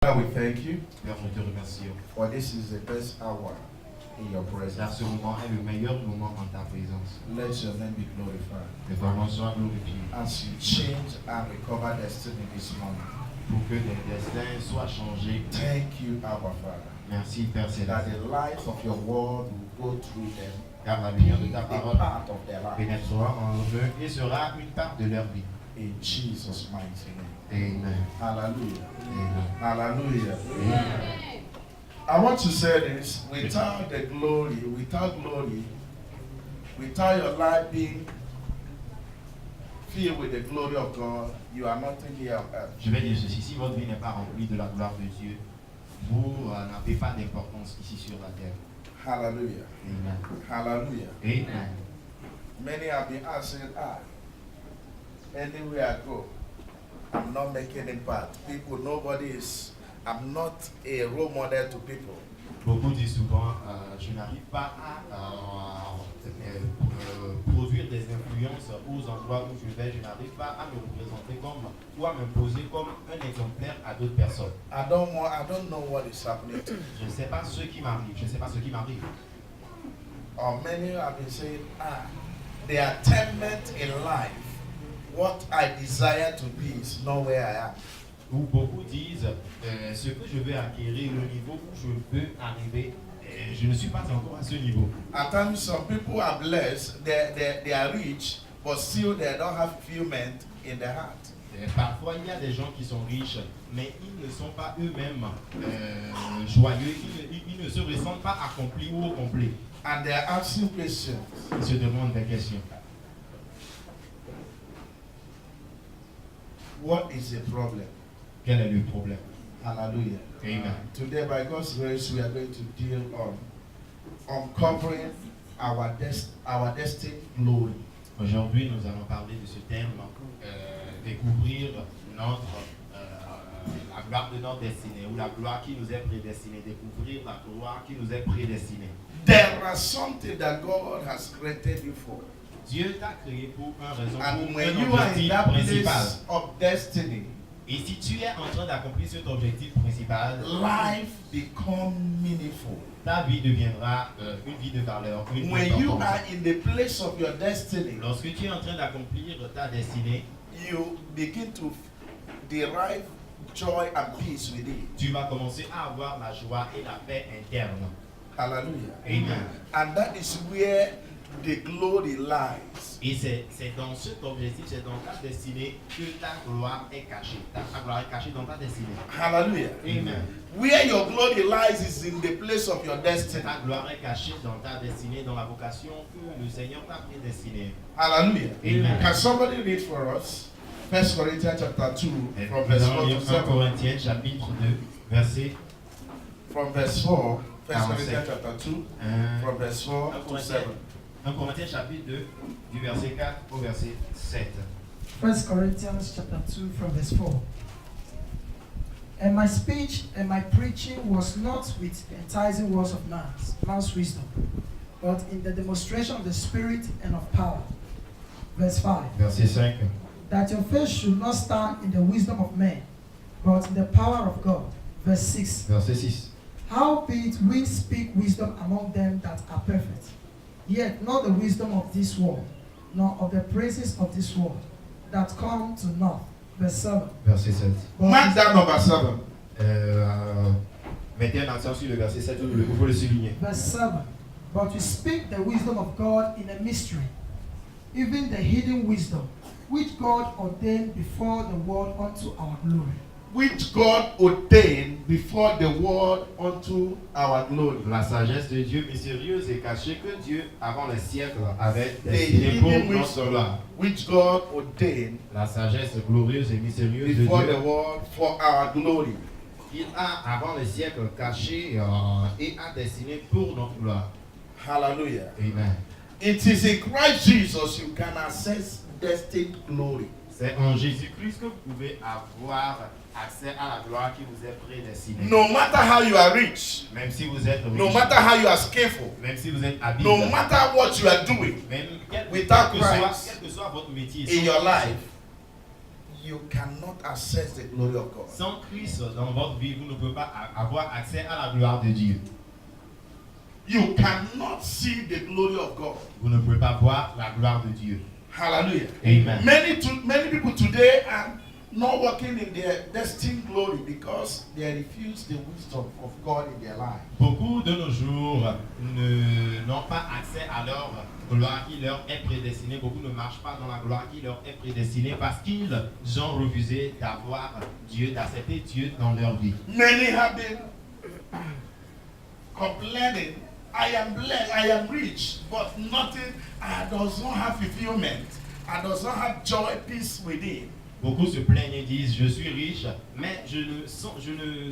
Father, we thank you Père, nous te remercions. for this is the best hour in your Car presence. ce moment est le meilleur moment en ta présence. Let your name be glorified Que ton nom soit glorifié. as you change and recover destiny this morning. Pour que des destins soient changés. Thank you, our Father, Merci, Père that Céleste. the light of your word will go through them, Car la be lumière de ta a parole part of their life. pénétrera en eux et sera une part de leur vie. In Jesus' mighty name. Amen. Hallelujah. Amen. Hallelujah. Amen. I want to say this without glory, without your life being filled with the glory of God, you are nothing here on earth. Je vais dire ceci, si votre vie n'est pas remplie de la gloire de Dieu, vous n'avez pas d'importance ici sur la terre. Hallelujah. Amen. Hallelujah. Amen. Many have been asking, anywhere I go, I'm not making impact. I'm not a role model to people. Beaucoup disent souvent, je n'arrive pas à produire des influences aux endroits où je vais, je n'arrive pas à me représenter comme, ou à m'imposer comme un exemplaire à d'autres personnes. I don't know what is happening to me. Je ne sais pas ce qui m'arrive, Or many have been saying, the attainment in life, what I desire to be is not where I am. Ou beaucoup disent, ce que je veux acquérir, le niveau où je veux arriver, je ne suis pas encore à ce niveau. At times, some people are blessed, they are rich, but still they don't have fulfillment in their heart. Parfois, il y a des gens qui sont riches, mais ils ne sont pas eux-mêmes joyeux, ils ne se ressentent pas accomplis ou au complet. And they are asking questions. Ils se demandent des questions. What is the problem? Quel est le problème? Hallelujah. Amen. Today, by God's grace, we are going to deal on uncovering our destined glory. Aujourd'hui, nous allons parler de ce thème, découvrir la gloire de notre destinée, ou la gloire qui nous est prédestinée, découvrir la gloire qui nous est prédestinée. There is something that God has created you for. Dieu t'a créé pour une raison, And pour when un you are in objectif that principal. place of destiny, Et si tu es en train d'accomplir cet objectif principal, life becomes meaningful. ta vie deviendra une vie de valeur, une vie When you d'importance. are in the place of your destiny, Lorsque tu es en train d'accomplir ta destinée, you begin to derive joy and peace with it. tu vas commencer à avoir la joie et la paix interne. Hallelujah. Amen. And that is where the glory lies. Et c'est dans cet objectif, c'est dans ta destinée que ta gloire est cachée. Ta gloire est cachée dans ta destinée. Hallelujah. Amen. Where your glory lies is in the place of your destiny. Ta gloire est cachée dans ta destinée, dans la vocation que le Seigneur t'a prédestinée. Hallelujah. Amen. Can somebody read for us 1 Corinthians chapter 2 Et from nous verse allons 4 lire to 1 7? Corinthiens chapitre 2, verset From verse 4, 1 Ah, Corinthians c'est- chapter 2, 1. from verse 4 to 7. 1 Corinthiens chapitre 2, du verset 4 au verset 7. 1 Corinthians chapter 2 from verse 4. And my speech and my preaching was not with enticing words of man's wisdom, but in the demonstration of the Spirit and of power. Verse 5. Verset 5. That your faith should not stand in the wisdom of men, but in the power of God. Verse 6. Verset 6. Howbeit we speak wisdom among them that are perfect, yet not the wisdom of this world, nor of the praises of this world, that come to naught. Verse 7. Verset 7. Mark that number 7. Mettez un accent sur le verset 7, il faut le souligner. Verse 7. But we speak the wisdom of God in a mystery, even the hidden wisdom, which God ordained before the world unto our glory. Which God ordained before the world unto our glory. La sagesse de Dieu mystérieuse et cachée que Dieu, avant le siècle, avait The destinée pour hidden notre wisdom gloire. which God ordained La sagesse glorieuse et mystérieuse de before Dieu, the world for our glory. qu'il a, avant le siècle, caché et a destiné pour notre gloire. Hallelujah. Amen. It is in Christ Jesus you can access destined glory. C'est en Jésus-Christ que vous pouvez avoir accès à la gloire qui vous est prédestinée. No matter how you are rich, Même si vous êtes riche, no matter how you are skillful, même si vous êtes habile, no matter what you are doing même quel without que Christ soit votre métier, in your life, you cannot access the glory of God. Sans Christ dans votre vie, vous ne pouvez pas avoir accès à la gloire de Dieu. You cannot see the glory of God. Vous ne pouvez pas voir la gloire de Dieu. Hallelujah. Amen. Many people today are not walking in their destined glory because they refuse the wisdom of God in their life. Beaucoup de nos jours n'ont pas accès à leur gloire qui leur est prédestinée. Beaucoup ne marchent pas dans la gloire qui leur est prédestinée parce qu'ils ont refusé d'avoir Dieu, d'accepter Dieu dans leur vie. Many have been complaining, I am blessed, I am rich, but nothing, I does not have fulfillment. I does not have joy, peace within. Beaucoup se plaignent et disent, je suis riche, mais je ne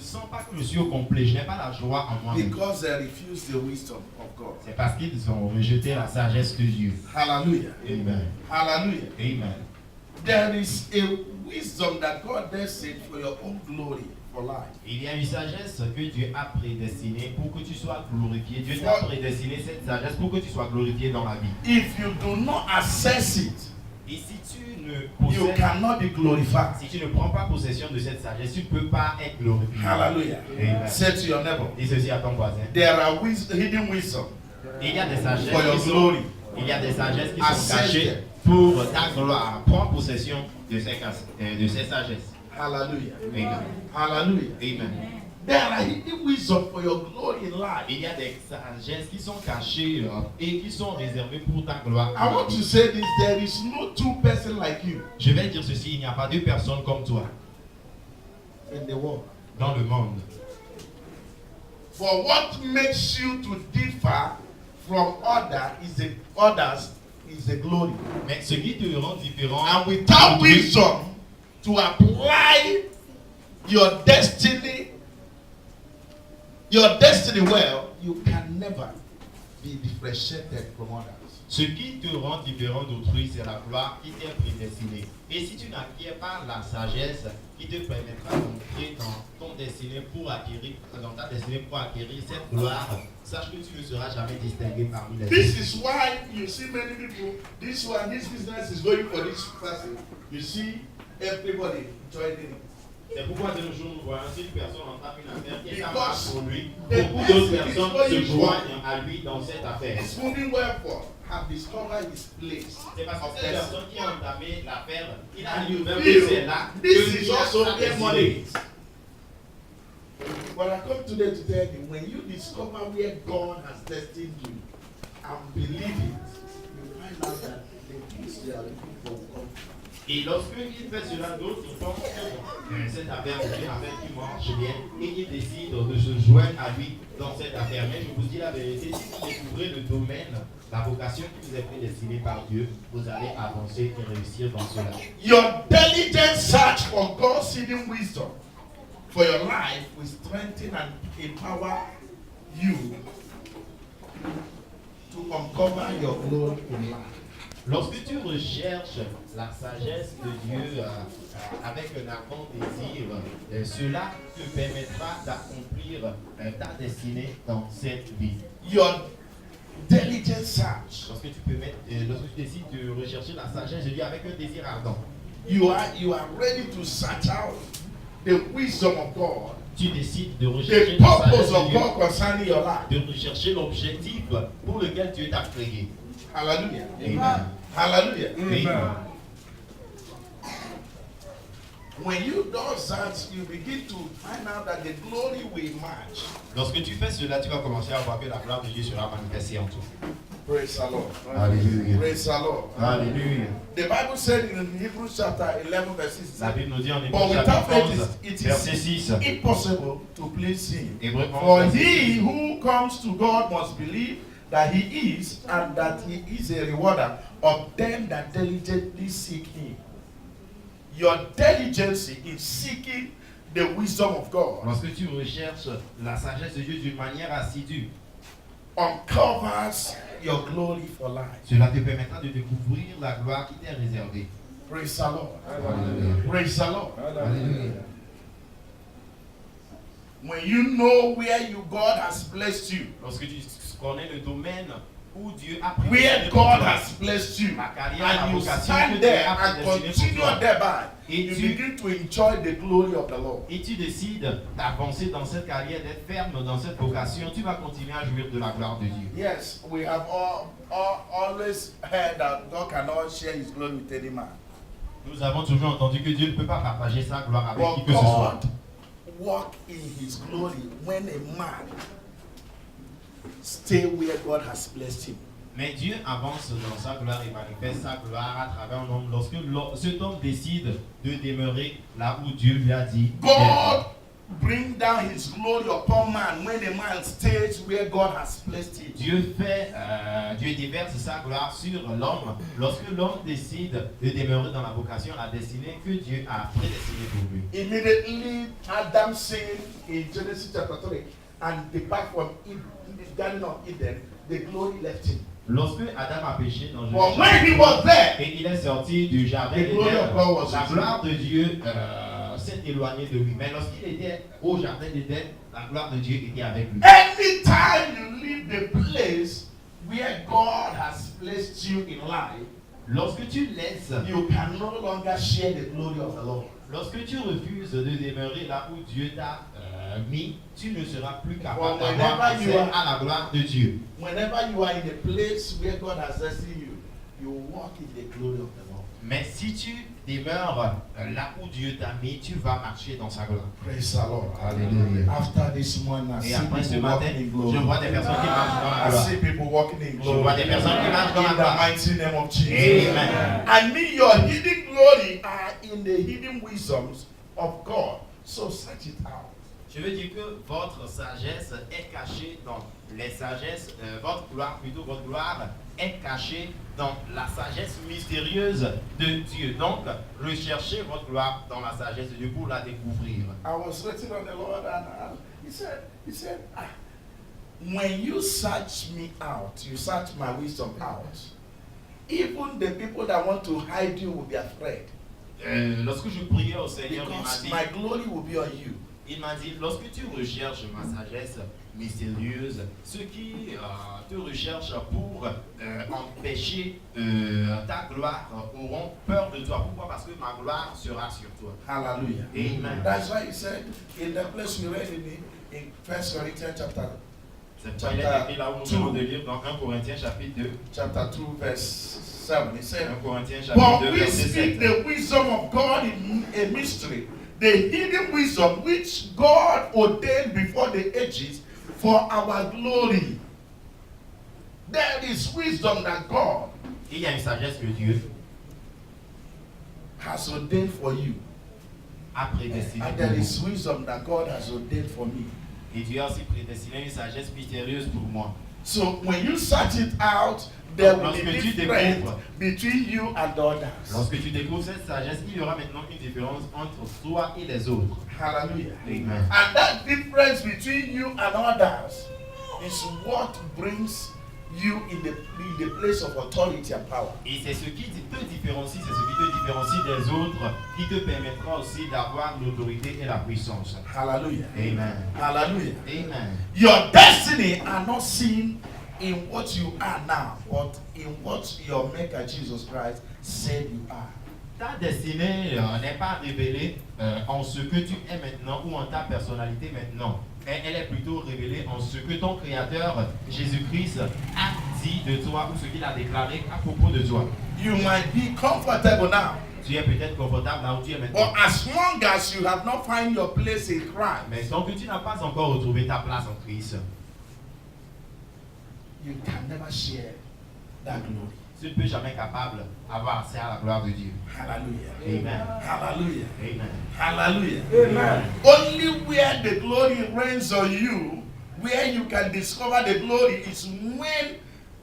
sens pas que je suis au complet, je n'ai pas la joie en moi. Because they refuse the wisdom of God. C'est parce qu'ils ont rejeté la sagesse de Dieu. Hallelujah. Amen. Hallelujah. Amen. There is a wisdom that God destined for your own glory for life. Il y a une sagesse que Dieu a prédestinée pour que tu sois glorifié. Dieu t'a prédestiné cette sagesse pour que tu sois glorifié dans la vie. If you do not access it, Et si tu ne you possèdes, cannot be glorified. si tu ne prends pas possession de cette sagesse, tu ne peux pas être glorifié. Hallelujah. Amen. Say to your neighbor, Dis ceci à ton voisin. there are hidden wisdom Il y a des sagesses for your qui sont, glory. il y a des sagesses qui sont Access cachées them. pour ta gloire. Prends possession de ces sagesses. Hallelujah. Amen. Hallelujah. Amen. There are hidden wisdom for your glory in life. Il y a des sagesses qui sont cachées et qui sont réservées pour ta gloire. I want to say this, there is no two person like you Je vais dire ceci, il n'y a pas deux personnes comme toi in the world. dans le monde. For what makes you to differ from others is the glory. Mais ce qui te rend différent, And without wisdom to apply your destiny well, you can never be differentiated from others. ce qui te rend différent d'autrui, c'est la gloire qui t'est prédestinée. Et si tu n'acquiers pas la sagesse qui te permettra d'entrer dans ton destinée pour acquérir, dans ta destinée pour acquérir cette gloire, sache que tu ne seras jamais distingué parmi les This autres. is why you see many people, this business is going for this person. You see everybody joining it. C'est pourquoi de nos jours, nous voyons si une personne entame une affaire et ça Because marche pour lui, the beaucoup d'autres person is personnes going se for- joignent à lui dans cette affaire. This moving wherefore have discovered his place. C'est parce que of cette destiny. personne qui a entamé l'affaire, il a And dit you même feel que c'est là que this is Dieu a also sa their money. destinée. But I come today to tell you, when you discover where God has destined you and believe it, you find out that the peace they are looking for will come. Et lorsque il fait cela, d'autres pensent que cette affaire est une affaire qui marche bien et ils décident de se joindre à lui dans cette affaire. Mais je vous dis la vérité, si vous découvrez le domaine, la vocation qui vous est prédestinée par Dieu, vous allez avancer et réussir dans cela. Your diligent search for God's hidden wisdom for your life will strengthen and empower you to uncover your glory in life. Lorsque tu recherches la sagesse de Dieu avec un ardent désir, cela te permettra d'accomplir ta destinée dans cette vie. Your diligent search. Lorsque tu décides de rechercher la sagesse de Dieu avec un désir ardent, You are ready to search out the wisdom of God, tu décides de the rechercher la purpose sagesse of de Dieu, God concerning your life. de rechercher l'objectif pour lequel Dieu t'a créé. Hallelujah. Amen. Hallelujah. Amen. When you do that, you begin to find out that the glory will match. Lorsque tu fais cela, tu vas commencer à voir que la gloire de Dieu sera manifestée en toi. Praise the Lord. Alléluia. Praise the Lord. Alléluia. The Bible said in Hebrews chapter 11 verse 6, La Bible nous dit en Hébreux but without chapitre faith 11, it verset is 6. impossible to please him. Hébreux For 11, verset he 6. who comes to God must believe that he is, and that he is a rewarder of them that diligently seek him. Your diligence in seeking the wisdom of God Lorsque tu recherches la sagesse de Dieu d'une manière assidue, uncovers your glory for life. cela te permettra de découvrir la gloire qui t'est réservée. Praise the Lord. Alléluia. Praise the Lord. Alléluia. When you know where God has blessed you, Lorsque tu connais le domaine où Dieu a pris where God has blessed you, la carrière, la and you vocation que stand Dieu there a and prédestinée continue pour toi. thereby, Et you tu- begin to enjoy the glory of the Lord. Et tu décides d'avancer dans cette carrière, d'être ferme dans cette vocation, tu vas continuer à jouir de la gloire de Dieu. Yes, we have always heard that God cannot share his glory with any man. Nous avons toujours entendu que Dieu ne peut pas partager sa gloire avec qui But que ce soit. God walk in his glory when a man stay where God has blessed him. Mais Dieu avance dans sa gloire et manifeste sa gloire à travers un homme lorsque cet homme décide de demeurer là où Dieu lui a dit. God bring down his glory upon man when a man stays where God has placed him. Dieu déverse sa gloire sur l'homme lorsque l'homme décide de demeurer dans la vocation, la destinée que Dieu a prédestinée pour lui. Immediately Adam sinned in Genesis chapter 3 and depart from Eden, the Garden of Eden, the glory left him. Lorsque Adam a péché dans But when he was there, et il est sorti du jardin The glory d'Éden, of God was la with gloire de Dieu s'est éloignée de lui. Mais lorsqu'il était au jardin d'Éden, la gloire de Dieu était avec lui. anytime you leave the place where God has placed you in life, Lorsque tu laisses, you can no longer share the glory of the Lord. lorsque tu refuses de demeurer là où Dieu t'a mis, tu ne seras plus capable Well, d'avoir whenever you accès are- à la gloire de Dieu. Whenever you are in a place where God has destined you, you walk in the glory of the Lord. Mais si tu demeures là où Dieu t'a mis, tu vas marcher dans sa gloire. Praise the Lord. Alléluia. After this morning, I Et see après ce people matin, walking in je glory. vois des personnes qui marchent dans la I gloire. see people walking in Je glory. vois des personnes qui marchent dans la In the gloire. mighty name of Jesus. Amen. I mean, your hidden glory are in the hidden wisdoms of God. So search it out. Je veux dire que votre sagesse est cachée dans les sagesses, votre gloire est cachée dans la sagesse mystérieuse de Dieu. Donc, recherchez votre gloire dans la sagesse de Dieu pour la découvrir. I was waiting on the Lord, and he said, when you search me out, you search my wisdom out. Even the people that want to hide you will be afraid, Lorsque je priais au Seigneur, because my glory will be on you. il m'a dit, lorsque tu recherches ma sagesse mystérieuse, ceux qui te recherchent pour empêcher ta gloire auront peur de toi. Pourquoi? Parce que ma gloire sera sur toi. Hallelujah. Amen. That's why he said in the place we read in 1 Corinthians chapter C'est pourquoi il est écrit là où nous venons de lire dans 1 Corinthiens chapitre 2. 2 verse 7. He said, 1 Corinthiens chapitre but 2 we verset speak 7. the wisdom of God in a mystery, the hidden wisdom which God ordained before the ages for our glory. There is wisdom that God Il y a une sagesse que Dieu has ordained for you, a prédestinée and pour there vous. is wisdom that God has ordained for me. Et Dieu a aussi prédestiné une sagesse mystérieuse pour moi. So when you search it out, there will be Lorsque tu difference découvres. between you and others. Lorsque tu découvres cette sagesse, il y aura maintenant une différence entre toi et les autres. Hallelujah. Amen. And that difference between you and others is what brings you in the place of authority and power. Et c'est ce qui te différencie, c'est ce qui te différencie des autres, qui te permettra aussi d'avoir l'autorité et la puissance. Hallelujah. Amen. Hallelujah. Amen. Your destiny are not seen in what you are now, but in what your Maker Jesus Christ said you are. Ta destinée n'est pas révélée en ce que tu es maintenant ou en ta personnalité maintenant. Mais elle est plutôt révélée en ce que ton Créateur, Jésus-Christ, a dit de toi ou ce qu'il a déclaré à propos de toi. You might be comfortable now, Tu es peut-être confortable là où tu es but maintenant. as long as you have not found your place in Christ, Mais tant que tu n'as pas encore retrouvé ta place en Christ, you can never share that glory. tu ne peux jamais capable avoir accès à la gloire de Dieu. Hallelujah. Amen. Hallelujah. Amen. Hallelujah. Amen. Only where the glory reigns on you, where you can discover the glory, is when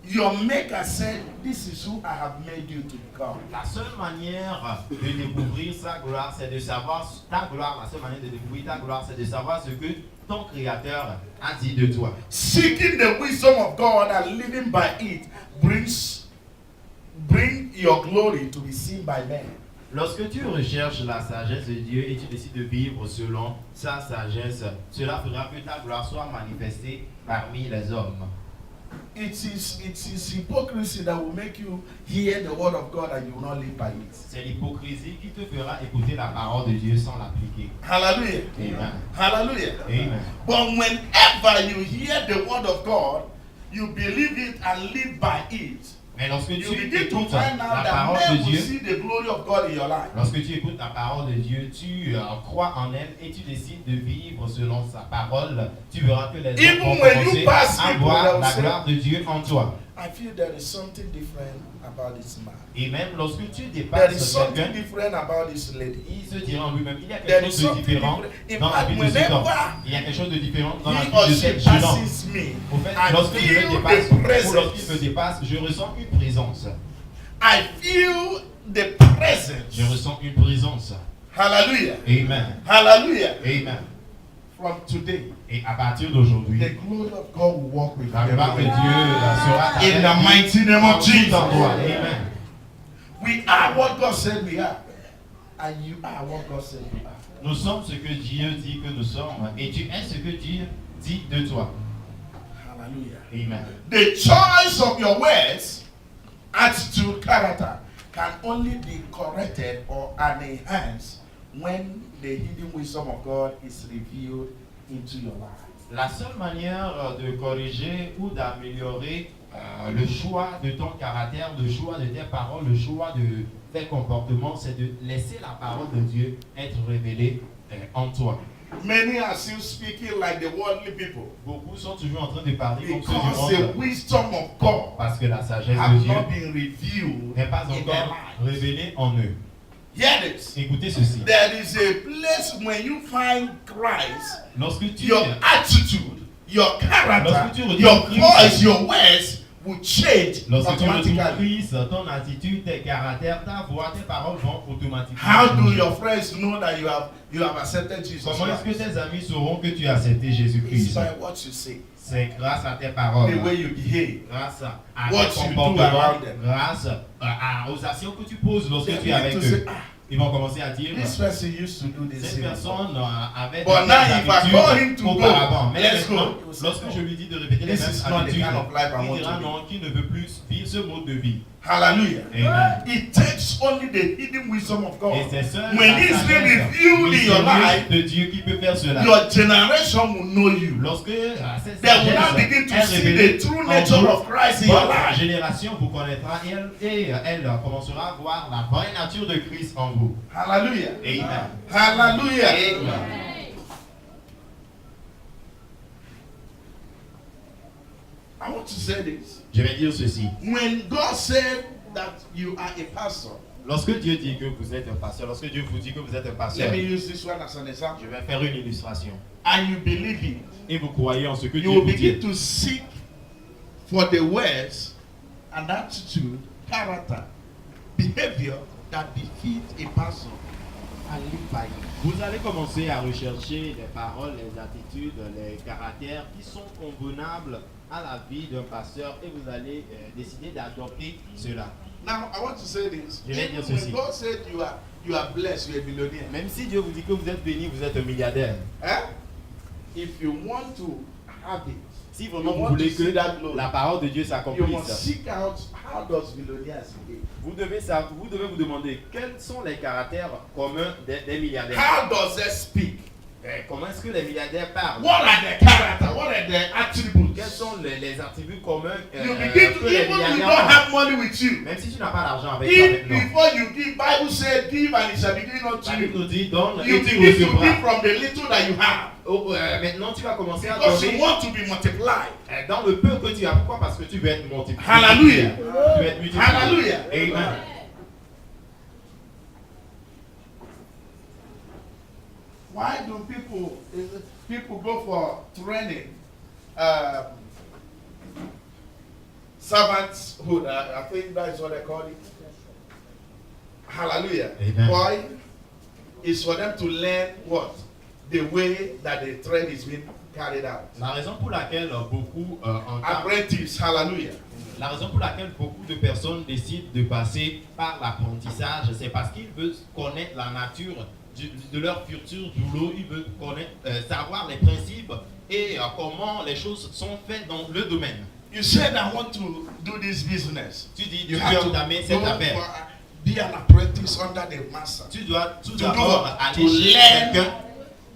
your Maker said, this is who I have made you to become. La seule manière de découvrir sa gloire, c'est de savoir ta gloire. La seule manière de découvrir ta gloire, c'est de savoir ce que ton Créateur a dit de toi. Seeking the wisdom of God and living by it bring your glory to be seen by men. Lorsque tu recherches la sagesse de Dieu et tu décides de vivre selon sa sagesse, cela fera que ta gloire soit manifestée parmi les hommes. it is hypocrisy that will make you hear the word of God and you will not live by it. C'est l'hypocrisie qui te fera écouter la parole de Dieu sans l'appliquer. Hallelujah. Amen. Hallelujah. Amen. But whenever you hear the word of God, you believe it and live by it. Mais lorsque You tu begin to écoutes find la out that parole men de will Dieu, see the glory of God in your life. lorsque tu écoutes la parole de Dieu, tu crois en elle et tu décides de vivre selon sa parole, tu verras que les Even hommes vont when you commencer pass à people, voir they'll la say, gloire de Dieu en toi. I feel there is something different about this man. Et même lorsque tu There is dépasses something quelqu'un, different about this lady. il se dira en lui-même, il y a There quelque is chose de something différent different. In dans la fact, vie de cet homme. whenever Il y a quelque chose de différent dans la he vie or de she cette jeune homme. passes me, Au fait, I lorsque je le feel dépasse, the ou lorsqu'il me presence. dépasse, je ressens une présence. I feel the presence. Je ressens une présence. Hallelujah. Amen. Hallelujah. Amen. From today, Et à partir d'aujourd'hui, the glory of God will walk with la gloire de you. Dieu sera ta In the mighty name en of tout Jesus. endroit. Amen. We are what God said we are. And you are what God said you are. Nous sommes ce que Dieu dit que nous sommes. Et tu es ce que Dieu dit de toi. Hallelujah. Amen. The choice of your words, attitude, character can only be corrected or enhanced when the hidden wisdom of God is revealed into your life. La seule manière de corriger ou d'améliorer le choix de ton caractère, le choix de tes paroles, le choix de tes comportements, c'est de laisser la parole de Dieu être révélée en toi. Many are still speaking like the worldly people Beaucoup sont toujours en train de parler comme ceux du because the monde wisdom of God parce que la sagesse de has Dieu not been revealed n'est pas in their encore lives. révélée en eux. Hear this. Écoutez ceci. There is a place when you find Christ, Lorsque tu your attitude, your character, Lorsque tu retrouves your Christ, voice, your words will change Lorsque tu retrouves automatically. Christ, ton attitude, tes caractères, ta voix, tes paroles vont automatiquement How do changer. your friends know that you have accepted Jesus Comment est-ce que Christ? tes amis sauront que tu as accepté It's Jésus-Christ? by what you say, C'est grâce à tes the paroles, way you behave. grâce à What tes you do comportements, around them. grâce aux actions que tu poses lorsque They tu es avec begin to say, eux. ah, Ils vont commencer à dire, this person used to do this. cette thing. personne avait But des now if I call him habitudes to go, auparavant. Mais let's maintenant, go. lorsque je lui dis de répéter les This is mêmes not the habitudes, kind of life I il want dira to non, qu'il ne veut plus vivre ce mode de vie. Hallelujah. Amen. It takes only the hidden wisdom of God. Et c'est seul When la it's sagesse been revealed in your life, mystérieuse de Dieu qui peut faire cela. your generation will know you. Lorsque cette They will now sagesse begin to est see révélée the true en nature vous, of Christ in your votre life. génération vous connaîtra et elle commencera à voir la vraie nature de Christ en vous. Hallelujah. Amen. Hallelujah. Amen. I want to say this. Je vais dire ceci. When God said that you are a pastor, Lorsque Dieu dit que vous êtes un pasteur, lorsque Dieu vous dit que vous êtes un pasteur, let me use this one as an example. je vais faire une illustration. And you believe it, Et vous croyez en ce que you Dieu will vous begin dit. to seek for the words and attitude, character, behavior that defeat a person and live by it. Vous allez commencer à rechercher les paroles, les attitudes, les caractères qui sont convenables à la vie d'un pasteur et vous allez décider d'adopter cela. Now, I want to say this. Je vais Even dire when ceci. God said you are blessed, you are a millionaire. Même si Dieu vous dit que vous êtes béni, vous êtes un milliardaire. Eh? If you want to have it, Si you vraiment vous want voulez to see que that glory, la parole de Dieu you must s'accomplisse, seek out how does millionaires behave. vous devez vous demander quels sont les caractères communs des milliardaires. How does they speak? Comment est-ce que les milliardaires parlent? What are their character? What are their attributes? Quels sont les attributs communs You begin to, que les even you don't milliardaires ont? have money with you. Même si tu n'as pas d'argent avec toi If maintenant, before you give, Bible said give and it shall be given unto la Bible you. nous dit donne You et tu begin to give recevras. from the little that you have. Maintenant tu vas commencer à Because you donner want to be multiplied. dans le peu que tu as. Pourquoi? Parce que tu veux être multiplié. Hallelujah. Tu veux être multiplié. Hallelujah. Amen. Why do people go for training? Servanthood, I think that is what they call it. Hallelujah. Amen. Why? It's for them to learn what? The way that the trade is being carried out. La raison pour laquelle beaucoup entament Apprentice, hallelujah. La raison pour laquelle beaucoup de personnes décident de passer par l'apprentissage, c'est parce qu'ils veulent connaître la nature de leur futur boulot, ils veulent connaître, savoir les principes et comment les choses sont faites dans le domaine. You said, I want to do this business. Tu dis, You tu have veux to entamer cette go affaire. for, be an apprentice under the master. Tu dois tout To d'abord do- aller to chez learn quelqu'un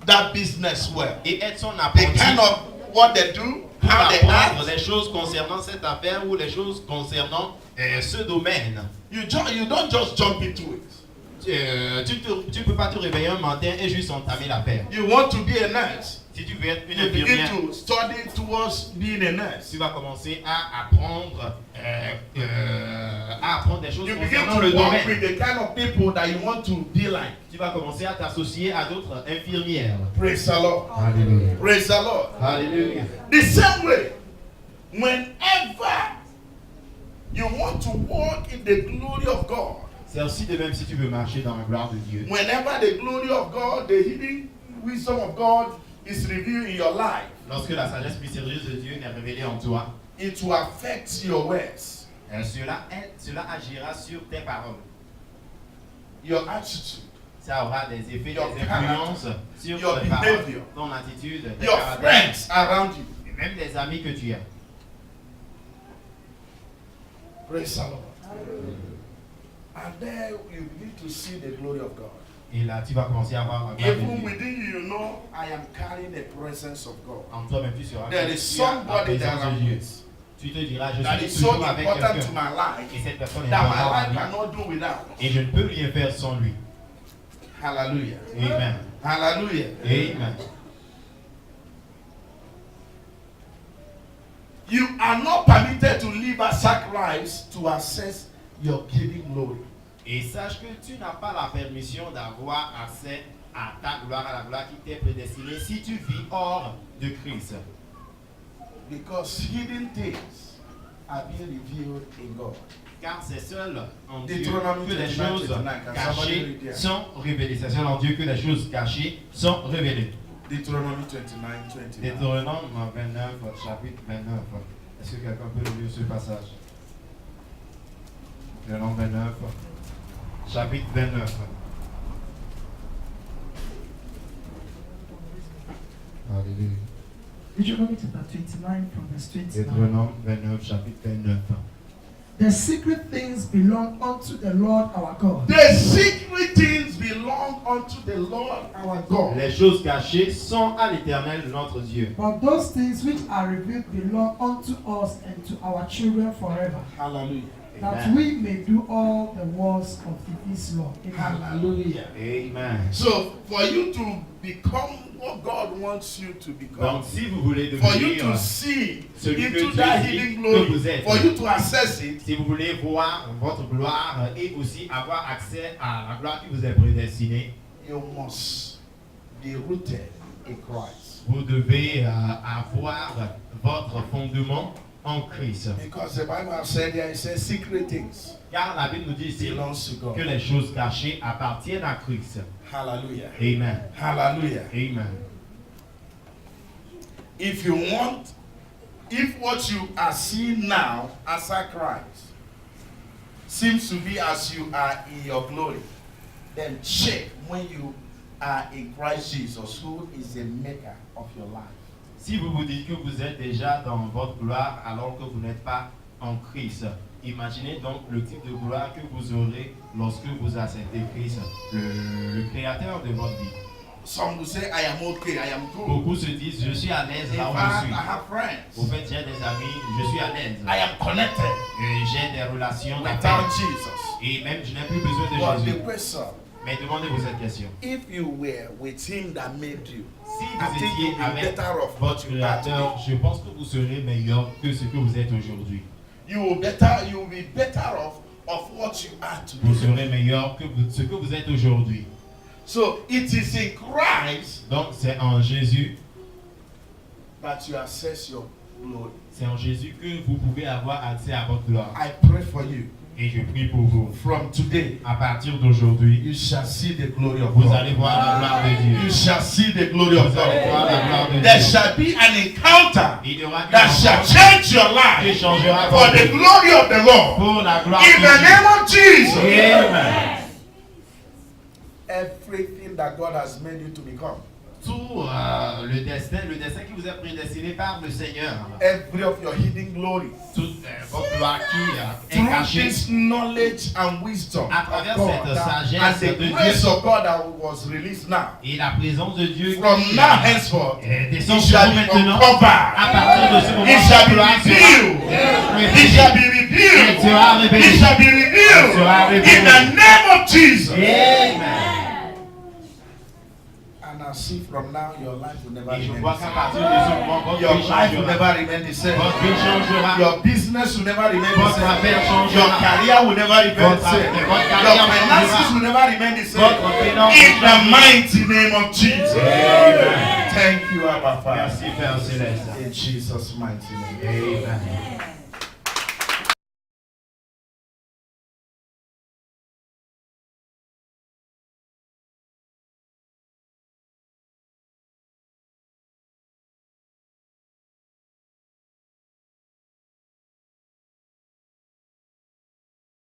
that business well. et être son The apprenti kind of what they do, pour how they apprendre act. les choses concernant cette affaire ou les choses concernant ce domaine. You don't just jump into it. Tu peux pas te réveiller un matin et juste entamer l'affaire. You want to be a nurse. Si tu veux être une You begin infirmière, to study towards being a nurse. tu vas commencer à apprendre des choses You begin concernant to le work domaine. with the kind of people that you want to be like. Tu vas commencer à t'associer à d'autres infirmières. Praise the Lord. Alléluia. Praise the Lord. Alléluia. The same way, whenever you want to walk in the glory of God, C'est aussi de même si tu veux marcher dans la gloire de Dieu. whenever the glory of God, the hidden wisdom of God is revealed in your life, Lorsque la sagesse mystérieuse de Dieu est révélée en toi, it will affect your words, cela agira sur tes paroles. your attitude, Ça aura des effets, Your des influences sur your tes paroles, behavior, ton attitude, tes your caractères, friends around you. et même les amis que tu as. Praise the Lord. And there you begin to see the glory of God. Et là, tu vas commencer à voir la gloire de Even Dieu. within you, you know, I am carrying the presence of God. En toi-même, tu seras There que is tu as la somebody that présence de I'm Dieu. with. Tu te diras, je That suis is so toujours avec important to quelqu'un. my life Et cette personne est that my important à life vie. cannot do without. Et je ne peux rien faire sans lui. Hallelujah. Amen. Hallelujah. Amen. You are not permitted to live a sacrifice to access your giving glory. Et sache que tu n'as pas la permission d'avoir accès à ta gloire, à la gloire qui t'est prédestinée si tu vis hors de Christ. Because hidden things are being revealed in God. Car c'est seul en Dieu Deutéronome que les 29, choses 29, can somebody cachées read there? sont révélées. C'est seul en Dieu que les choses cachées sont révélées. Deuteronomy 29, 29. Deutéronome 29, chapitre 29. Est-ce que quelqu'un peut lire ce passage? Deutéronome 29, chapitre 29. Alléluia. Deuteronomy chapter 29 from verse 29. Deutéronome 29, chapitre 29. The secret things belong unto the Lord our God. The secret things belong unto the Lord our God. Les choses cachées sont à l'Éternel notre Dieu. But those things which are revealed belong unto us and to our children forever, Hallelujah. that Amen. we may do all the works of this law. Amen. Hallelujah. Amen. So, for you to become what God wants you to become, Donc, si vous voulez for you devenir, to see celui que into Dieu that dit hidden que glory, vous êtes. for you to access it, si vous voulez voir votre gloire et aussi avoir accès à la gloire qui vous est prédestinée, you must be rooted in Christ. vous devez avoir votre fondement en Christ. Because the Bible has said there, it says secret things Car la Bible nous dit ici belongs to God. que les choses cachées appartiennent à Christ. Hallelujah. Amen. Hallelujah. Amen. If you want, if what you are seeing now as a Christ seems to be as you are in your glory, then check when you are in Christ Jesus, who is the maker of your life. Si vous vous dites que vous êtes déjà dans votre gloire alors que vous n'êtes pas en Christ, imaginez donc le type de gloire que vous aurez lorsque vous acceptez Christ, le créateur de votre vie. Some will say, I am okay, I am good. Beaucoup se disent, je suis à l'aise In là où fact, je I suis. have Au friends. fait, j'ai des amis, je suis à l'aise. I am connected Et j'ai des relations without d'affaires. Jesus. Et même, je n'ai plus besoin de But Jésus. the question, Mais demandez-vous cette question. if you were with him that made you, Si I vous think étiez you'll be avec better off what votre you are today. créateur, je pense que vous serez meilleur que ce que vous êtes aujourd'hui. You will be better off of what you are Vous today. serez meilleur que ce que vous êtes aujourd'hui. So it is in Christ Donc, c'est en Jésus, that you access your glory. c'est en Jésus que vous pouvez avoir accès à votre gloire. I pray for you. Et je prie pour vous. From today, À partir d'aujourd'hui, you shall see the glory of vous allez God. voir la gloire de Dieu. You shall see the glory of Vous allez voir God. la gloire de There Dieu. shall be an encounter Il y aura une that shall rencontre change your qui life changera for votre the vie. glory of the Lord. Pour la gloire In the de Dieu. name of Jesus. Amen. Everything that God has made you to become, tout le destin qui vous est prédestiné par le Seigneur. Every of your hidden glory. Toute votre gloire qui est Through cachée this knowledge and wisdom à travers of cette God, sagesse and de the Dieu grace of God that was released now. et la présence de Dieu From qui now henceforth, descend it sur shall nous be maintenant. uncovered. À partir de ce moment, It shall be gloire revealed. It shall be revealed. Elle sera révélée. It shall be revealed. Elle sera révélée. In the name of Jesus. Amen. And I see from now your life will never Et je remain vois the qu'à same. partir de ce moment, votre Your vie life will changera. never remain the same. Votre vie changera. Your business will never remain the Votre same. affaire changera. Your career will never remain the Votre same. affaire, votre Your carrière finances changera. will never remain the same. Votre finance In the changera. mighty name of Jesus. Amen. Thank you, Abba Father. Merci, Père Céleste. In Jesus' mighty name. Amen.